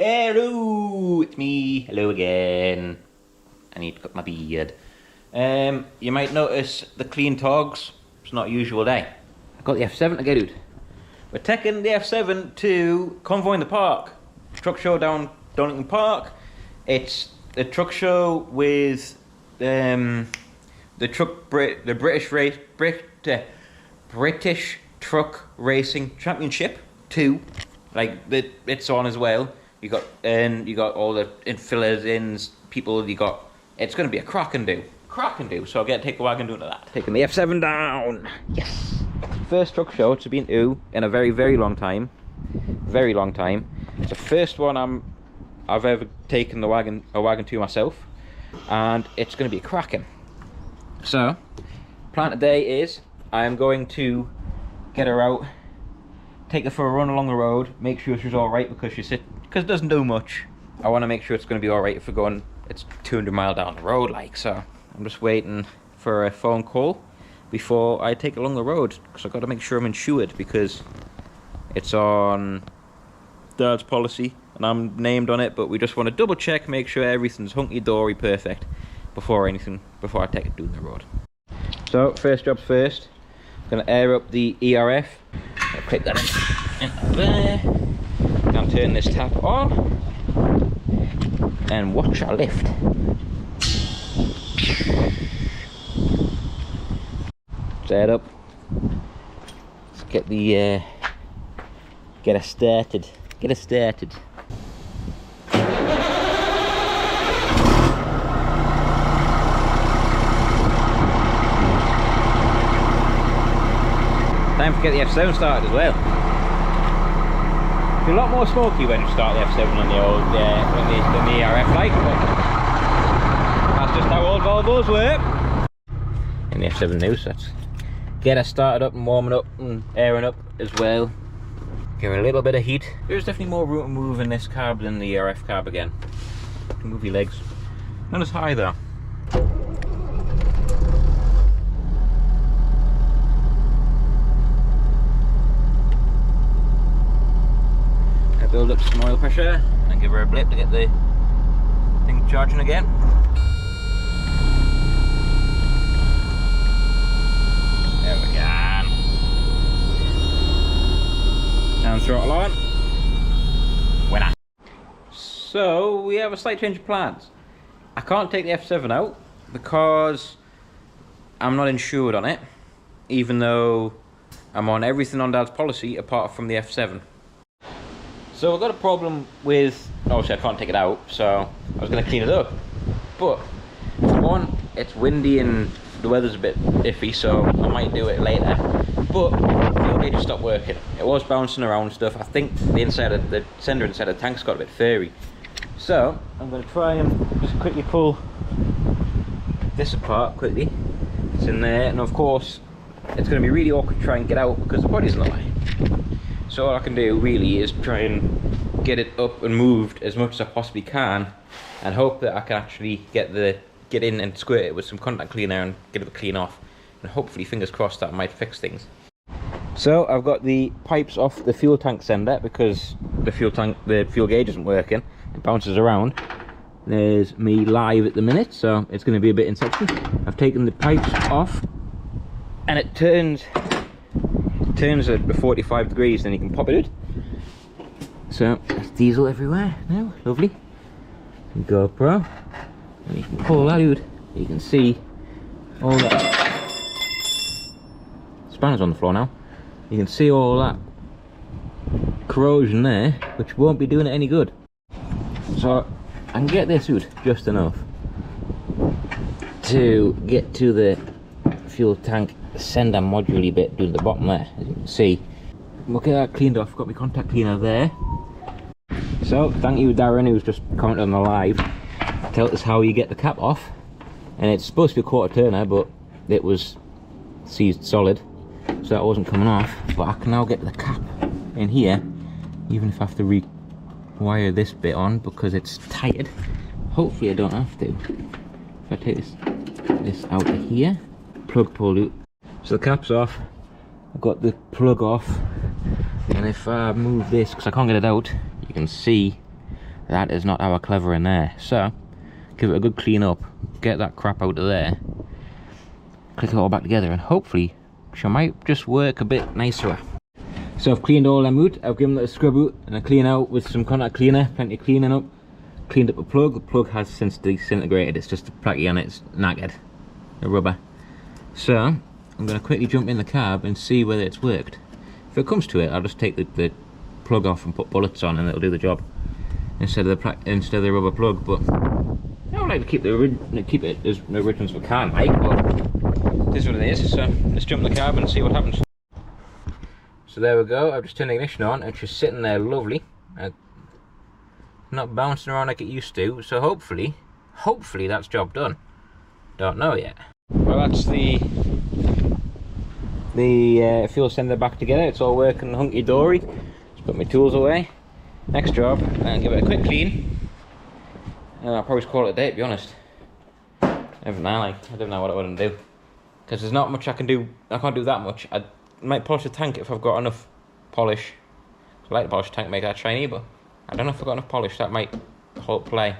Hello, it's me. Hello again. I need to cut my beard. You might notice the clean togs. It's not a usual day. I got the F7 to get out. We're taking the F7 to Convoy in the Park. Truck show down Donnington Park. It's a truck show with the British Truck Racing Championship 2. Like it's on as well. You got all the infillers, people. It's going to be a crack and do. So I'll take the wagon down to that. Taking the F7 down. Yes. First truck show it's been to in a very, very long time. Very long time. It's the first one I've ever taken a wagon to myself, and it's going to be cracking. So, plan today is I am going to get her out, take her for a run along the road, make sure she's all right because it doesn't do much. I want to make sure it's going to be all right if we're going. It's 200 miles down the road, like so. I'm just waiting for a phone call before I take it along the road because I've got to make sure I'm insured because it's on Dad's policy and I'm named on it. But we just want to double check, make sure everything's hunky-dory perfect before I take it down the road. So first job's first. I'm going to air up the ERF. I'll click that in there. I'll turn this tap on and watch our lift. Set up. Let's get the get us started. Time to get the F7 started as well. It's a lot more smoky when you start the F7 on the old than the ERF like, but that's just how old Volvos work. And the F7 now, so let's get her started up and warming up and airing up as well. Give her a little bit of heat. There's definitely more room to move in this cab than the ERF cab again. You can move your legs. Not as high though. Build up some oil pressure and give her a blip to get the thing charging again. There we go. Down throttle on. Winner. So we have a slight change of plans. I can't take the F7 out because I'm not insured on it, even though I'm on everything on Dad's policy apart from the F7. So I've got a problem with, obviously I can't take it out, so I was going to clean it up. But, for one, it's windy and the weather's a bit iffy, so I might do it later. But, the fuel gauge stopped working. It was bouncing around and stuff. I think the sender inside the tank's got a bit fairy. So, I'm going to try and just quickly pull this apart quickly. It's in there, and of course, it's going to be really awkward to try and get out because the body's not lying. So all I can do really is try and get it up and moved as much as I possibly can and hope that I can actually get in and squirt it with some contact cleaner and get it clean off, and hopefully, fingers crossed, that might fix things. So I've got the pipes off the fuel tank sender because the fuel gauge isn't working. It bounces around. There's me live at the minute, so it's going to be a bit in section. I've taken the pipes off and it turns at 45 degrees, then you can pop it out. So there's diesel everywhere now, lovely. GoPro, and you can pull that out. You can see all that. Spanner's on the floor now. You can see all that corrosion there, which won't be doing it any good. So I can get this out just enough to get to the fuel tank sender module bit down the bottom there. As you can see, we'll get that cleaned off. Got my contact cleaner there. So thank you Darren, who's just commented on the live, tell us how you get the cap off. And it's supposed to be a quarter turner, but it was seized solid, so that wasn't coming off. But I can now get the cap in here, even if I have to rewire this bit on because it's tighted. Hopefully I don't have to. If I take this out of here, plug pulled out. So the cap's off, I've got the plug off, and if I move this, because I can't get it out, you can see That is not our clever in there. So, give it a good clean up, get that crap out of there, click it all back together, and hopefully she might just work a bit nicer. So I've cleaned all them out, I've given it a scrub out and a clean out with some contact cleaner, plenty of cleaning up. Cleaned up the plug has since disintegrated, it's just a placky on it, it's knackered, the rubber. So, I'm going to quickly jump in the cab and see whether it's worked. If it comes to it, I'll just take the plug off and put bullets on and it'll do the job. Instead of the rubber plug, but I don't like to keep it as original as we can, like, but this is what it is. So let's jump in the cab and see what happens. So there we go. I've just turned the ignition on and she's sitting there lovely, not bouncing around like it used to. So hopefully that's job done. Don't know yet. Well, that's the fuel sender back together. It's all working hunky-dory. Just put my tools away. Next job, and give it a quick clean. I'll probably just call it a day, to be honest. Even now, I don't know what I want to do, because there's not much I can do. I can't do that much. I might polish the tank if I've got enough polish. I like to polish the tank, make that shiny, but I don't know if I've got enough polish. That might hold play.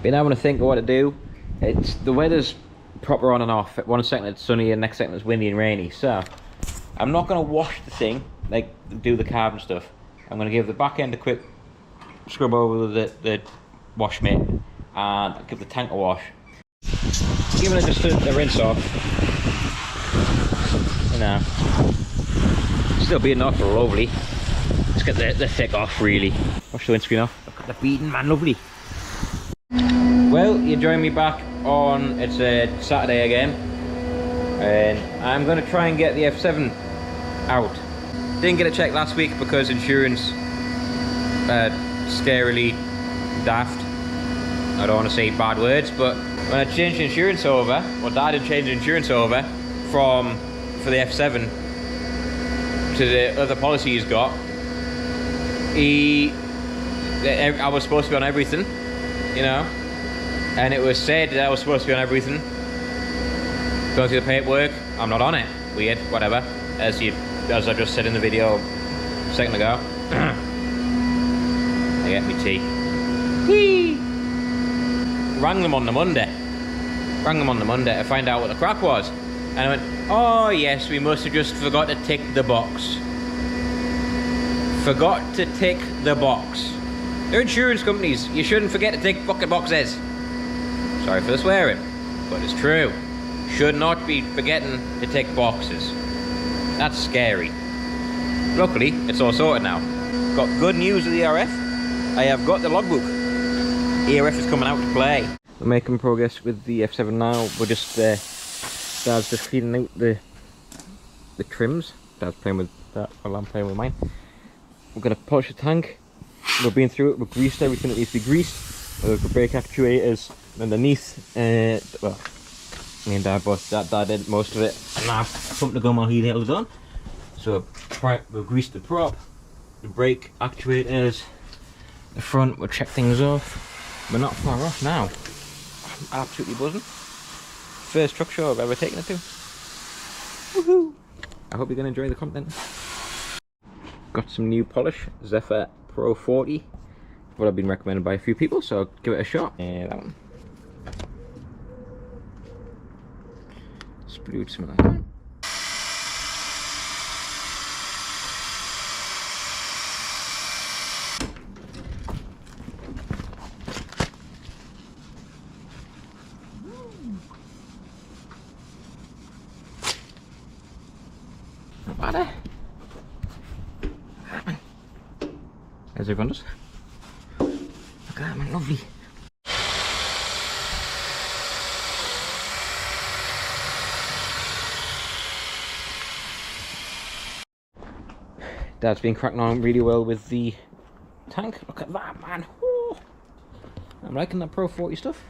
But now I want to think of what to do. It's the weather's proper on and off. One second it's sunny and next second it's windy and rainy. So I'm not going to wash the thing, like do the carb and stuff. I'm going to give the back end a quick scrub over with the wash mitt and give the tank a wash. Giving it just a rinse off. You know, still beating off lovely. Let's get the thick off really. Wash the windscreen off. Look at the beating, man, lovely. Well, you're joining me back on, it's a Saturday again, and I'm going to try and get the F7 out. Didn't get it checked last week because insurance scarily daft. I don't want to say bad words, but when I changed insurance over, well, Dad had changed insurance over for the F7 to the other policy he's got. I was supposed to be on everything, you know, and it was said that I was supposed to be on everything. Going through the paperwork, I'm not on it. Weird, whatever. As I just said in the video a second ago. I get me tea. Whee! Rang them on the Monday to find out what the crack was. And I went, oh yes, we must have just forgot to tick the box. Forgot to tick the box. They're insurance companies. You shouldn't forget to tick fucking boxes. Sorry for the swearing, but it's true. Should not be forgetting to tick boxes. That's scary. Luckily, it's all sorted now. Got good news with the ERF. I have got the logbook. ERF is coming out to play. We're making progress with the F7 now. We're just Dad's just cleaning out the trims. Dad's playing with that while I'm playing with mine. We're gonna polish the tank. We're being through it. We've greased everything that needs to be greased. We've got brake actuators underneath. Well, me and Dad both. Dad did most of it, and I've pumped the gum while he held it on. So we've greased the prop, the brake actuators, the front. We'll check things off. We're not far off now. I'm absolutely buzzing. First truck show I've ever taken it to. Woohoo! I hope you're going to enjoy the content. Got some new polish, Zephyr Pro 40. What I've been recommended by a few people, so I'll give it a shot. Yeah, that one. Splued some of that. Not bad, eh? As everyone does. Look at that, man, lovely. Dad's been cracking on really well with the tank. Look at that, man. Ooh. I'm liking that Pro 40 stuff.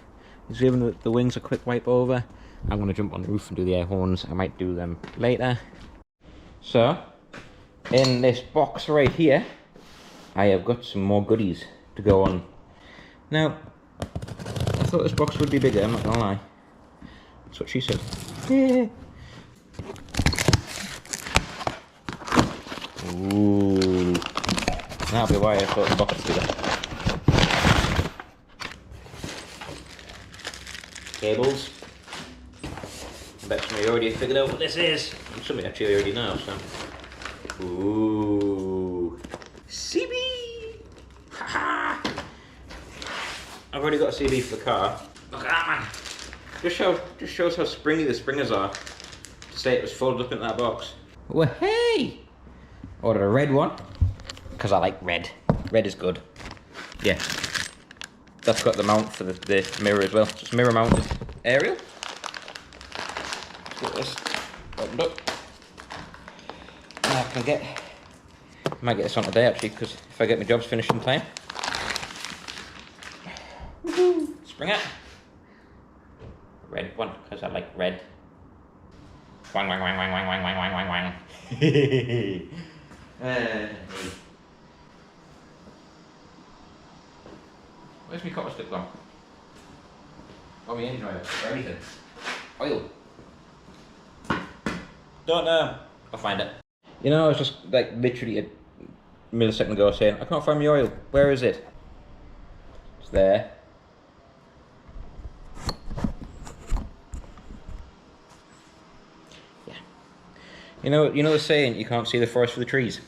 He's giving the wings a quick wipe over. I'm going to jump on the roof and do the air horns. I might do them later. So, in this box right here, I have got some more goodies to go on. Now, I thought this box would be bigger, I'm not going to lie. That's what she said. Yeah. Ooh. That'll be why I thought the box was bigger. cables. I bet somebody already figured out what this is. And somebody actually already knows, so. Ooh. CB! Haha! I've already got a CB for the car. Look at that, man. Just shows how springy the springers are. To say it was folded up in that box. Well, hey! Ordered a red one. Because I like red. Red is good. Yeah. That's got the mount for the mirror as well. Just mirror mounted aerial. Let's get this opened up. Now I might get this on today actually, because if I get my jobs finished in time. Woohoo! Springer. Red one, because I like red. Wang wang wang wang wang wang wang wang wang wang. Where's my copper stick gone? Or my engine oil, or anything. Oil. Don't know. I'll find it. You know, I was just like literally a millisecond ago saying, I can't find my oil. Where is it? It's there. Yeah. You know the saying, you can't see the forest for the trees?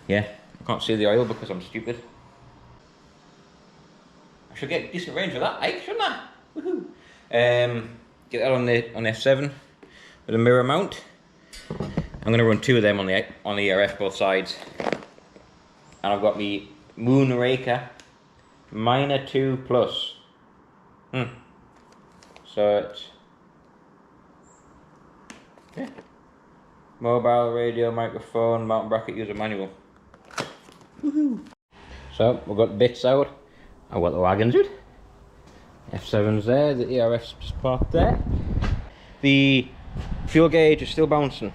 Yeah, I can't see the oil because I'm stupid. I should get decent range with that, shouldn't I? Woohoo! Get that on the F7 with a mirror mount. I'm going to run two of them on the ERF both sides, and I've got the Moonraker Minor 2 Plus. So it's mobile radio microphone mountain bracket user manual. Woohoo! So we've got the bits out. I've got the wagons out. F7's there, the ERF's just parked there. The fuel gauge is still bouncing.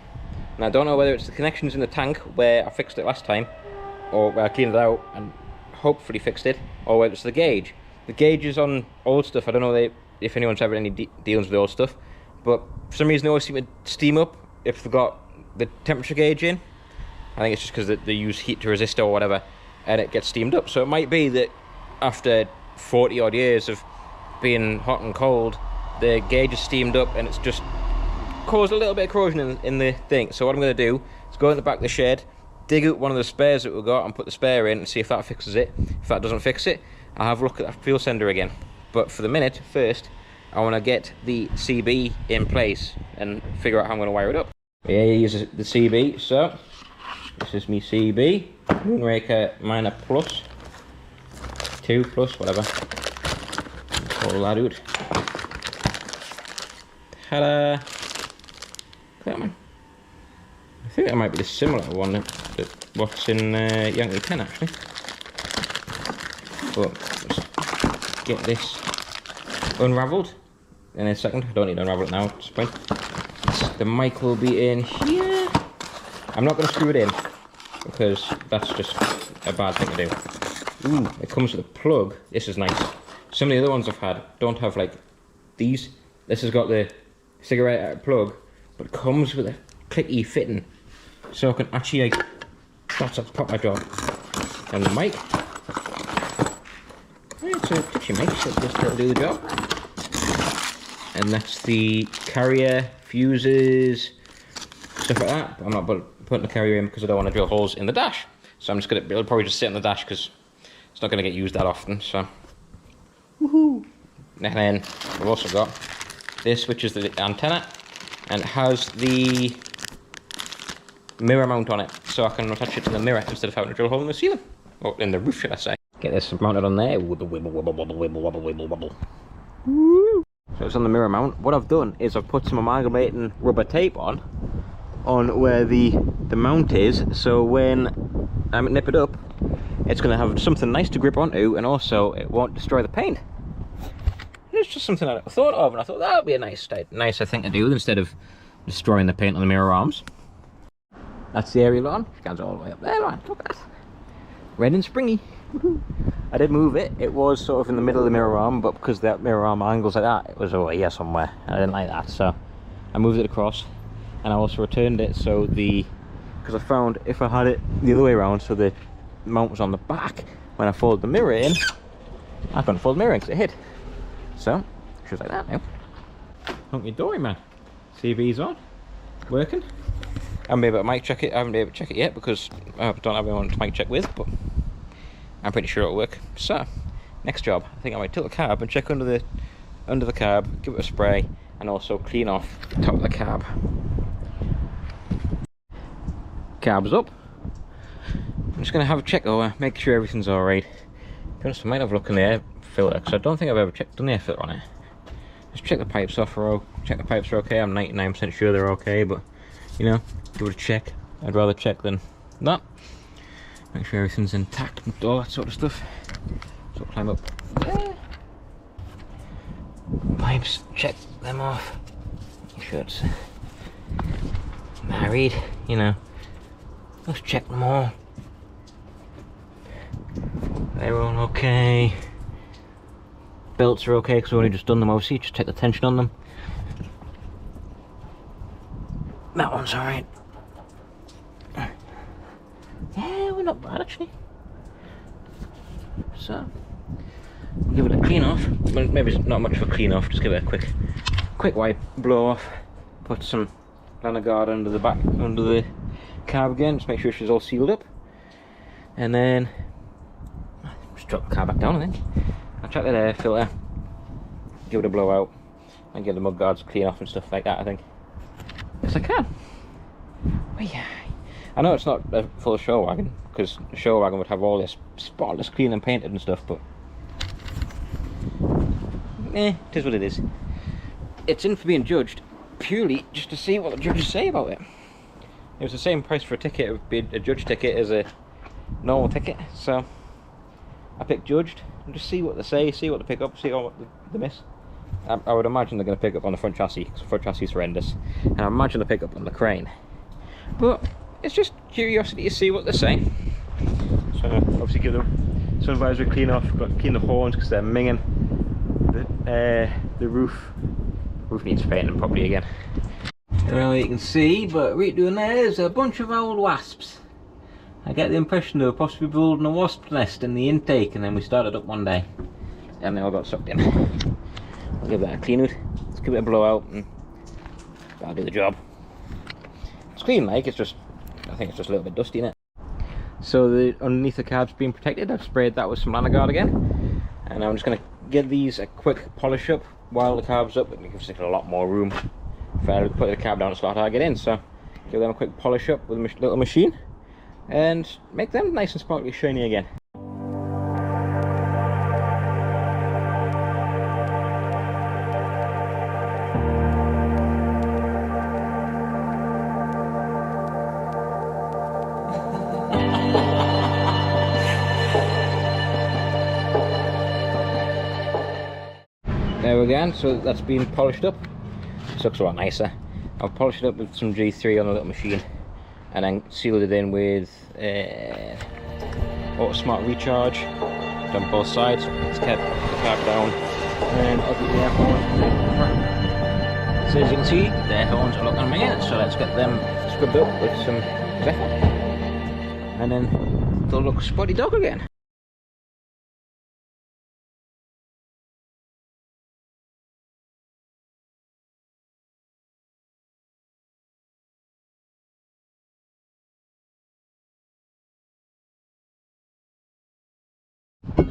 And I don't know whether it's the connections in the tank where I fixed it last time, or where I cleaned it out and hopefully fixed it, or whether it's the gauge. The gauge is on old stuff. I don't know if anyone's ever any dealings with old stuff, but for some reason they always seem to steam up if they've got the temperature gauge in. I think it's just because they use heat to resist or whatever, and it gets steamed up. So it might be that after 40 odd years of being hot and cold, the gauge is steamed up and it's just caused a little bit of corrosion in the thing. So what I'm going to do is go in the back of the shed, dig out one of the spares that we've got and put the spare in and see if that fixes it. If that doesn't fix it, I'll have a look at that fuel sender again. But for the minute, first, I want to get the CB in place and figure out how I'm going to wire it up. Yeah, here's the CB. So this is my CB, Moonraker Minor Plus, 2 Plus, whatever. Pull that out. Ta-da! That one. I think that might be the similar one that what's in Yankee 10 actually. But let's get this unravelled in a second. I don't need to unravel it now at this point. The mic will be in here. I'm not going to screw it in because that's just a bad thing to do. Ooh, it comes with a plug. This is nice. Some of the other ones I've had don't have like these. This has got the cigarette plug, but it comes with a clicky fitting, so I can actually like that's pop my jaw. And the mic. It's a touchy mic, so it'll do the job. And that's the carrier, fuses, stuff like that. I'm not putting the carrier in because I don't want to drill holes in the dash. So I'm just gonna, it'll probably just sit on the dash because it's not gonna get used that often. So, woohoo! And then we've also got this, which is the antenna, and it has the mirror mount on it, so I can attach it to the mirror instead of having to drill a hole in the ceiling, or in the roof, should I say. Get this mounted on there. Wibble, wibble, wibble, wibble, wibble, wibble, wibble, wibble. Woo! So it's on the mirror mount. What I've done is I've put some amalgamating rubber tape on where the mount is, so when I nip it up, it's going to have something nice to grip onto, and also it won't destroy the paint. It's just something I thought of, and I thought that would be a nicer thing to do instead of destroying the paint on the mirror arms. That's the aerial on. It goes all the way up there, man. Look at that. Red and springy. I did move it. It was sort of in the middle of the mirror arm, but because that mirror arm angles like that, it was over here somewhere. I didn't like that, so I moved it across, and I also returned it so because I found if I had it the other way around, so the mount was on the back, when I folded the mirror in, I couldn't fold the mirror in because it hid. So Just like that now. Hunky dory, man. CV's on. Working. I haven't been able to mic check it. I haven't been able to check it yet because I don't have anyone to mic check with, but I'm pretty sure it'll work. So, next job. I think I might tilt the cab and check under the cab, give it a spray, and also clean off the top of the cab. Cab's up. I'm just going to have a check over, make sure everything's alright. To be honest, I might have a look in the air filter because I don't think I've ever done the air filter on it. Just check the pipes off, check the pipes are okay. I'm 99% sure they're okay, but you know, give it a check. I'd rather check than not. Make sure everything's intact and all that sort of stuff. So I'll climb up there. Pipes, check them off. Make sure it's married, you know. Let's check them all. They're all okay. Belts are okay because we've only just done them, obviously. Just check the tension on them. That one's alright. Yeah, we're not bad actually. So, we'll give it a clean off. Well, maybe it's not much of a clean off, just give it a quick wipe, blow off. Put some lanyard guard under the cab again, just make sure she's all sealed up. And then just drop the car back down, I think. I'll check that air filter, give it a blowout, and get the mud guards clean off and stuff like that, I think. Yes, I can. Oh, yeah. I know it's not a full show wagon, because a show wagon would have all this spotless clean and painted and stuff, but it is what it is. It's in for being judged purely just to see what the judges say about it. It was the same price for a ticket, it would be a judge ticket as a normal ticket, so I picked judged and just see what they say, see what they pick up, see what they miss. I would imagine they're going to pick up on the front chassis, because the front chassis is horrendous, and I imagine they pick up on the crane. But it's just curiosity to see what they say. So obviously give them sun visor clean off, clean the horns because they're minging. The roof needs painting properly again. I don't know what you can see, but right doing there is a bunch of old wasps. I get the impression they were possibly building a wasp nest in the intake, and then we started up one day and they all got sucked in. I'll give that a clean out, let's give it a blowout, and that'll do the job. It's clean, like, it's just, I think it's just a little bit dusty in it. So underneath the cab's being protected, I've sprayed that with some lanyard guard again, and I'm just going to give these a quick polish up while the cab's up. It gives it a lot more room if I put the cab down and start get in, so give them a quick polish up with a little machine and make them nice and sparkly shiny again. There we go, so that's been polished up. This looks a lot nicer. I've polished it up with some G3 on a little machine and then sealed it in with Auto Smart Recharge on both sides. It's kept the cab down and I'll get the air horns. So as you can see, the air horns are looking amazing, so let's get them scrubbed up with some Zephyr and then they'll look spotty dog again.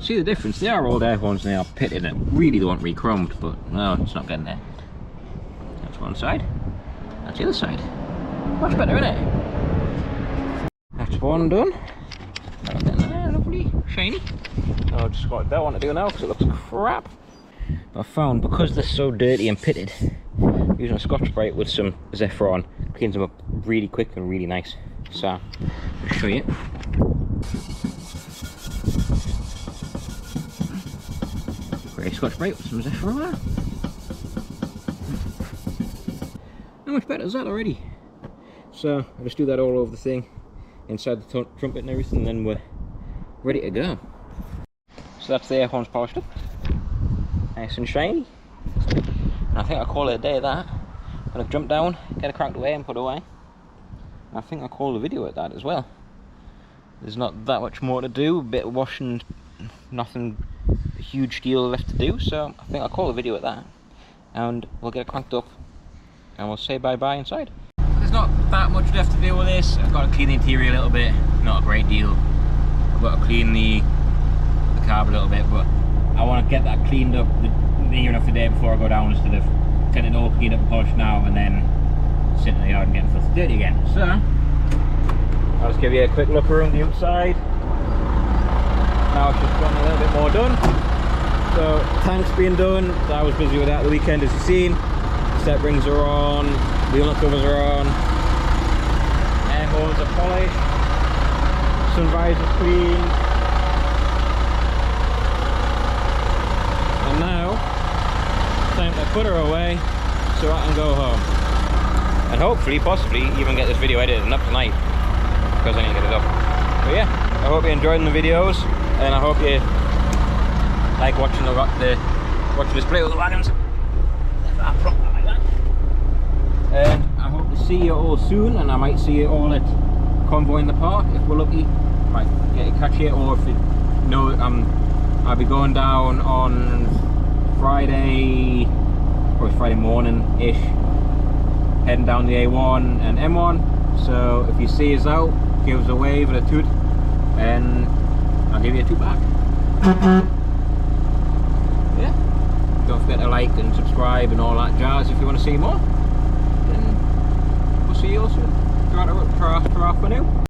See the difference? They are old air horns and they are pitted and really they want re-chromed, but no, it's not getting there. That's one side, that's the other side. Much better, isn't it? That's one done. That's there, lovely, shiny. I've just got that one to do now because it looks crap. But I found because they're so dirty and pitted, using a Scotch-Brite with some Zephyr on cleans them up really quick and really nice. So, I'll show you. Grey Scotch-Brite with some Zephyr on there. How much better is that already? So I just do that all over the thing, inside the trumpet and everything, and then we're ready to go. So that's the air horns polished up, nice and shiny. And I think I'll call it a day of that. I'm gonna jump down, get it cranked away and put away. And I think I'll call the video at that as well. There's not that much more to do, a bit of washing, nothing huge deal left to do, so I think I'll call the video at that. and we'll get it cranked up and we'll say bye bye inside. There's not that much left to do with this. I've got to clean the interior a little bit, not a great deal. I've got to clean the carb a little bit, but I want to get that cleaned up near enough the day before I go down, instead of getting it all cleaned up and polished now and then sitting in the yard and getting filthy dirty again. So I'll just give you a quick look around the outside. Now it's just gotten a little bit more done. So tank's been done. I was busy with that the weekend, as you've seen. Step rings are on, wheel nut covers are on, air holes are polished, sun visors cleaned, and now time to put her away so I can go home, and hopefully, possibly even get this video edited up tonight, because I need to get it up. But yeah, I hope you're enjoying the videos, and I hope you like watching this play with the wagons. And I hope to see you all soon, and I might see you all at Convoy in the park if we're lucky. Might get a catch here, or if you know, I'll be going down on Friday, probably Friday morning-ish, heading down the A1 and M1. So if you see us out, give us a wave and a toot, and I'll give you a toot back. Yeah. Don't forget to like and subscribe and all that jazz if you want to see more. See you all soon. Ta-ra for now.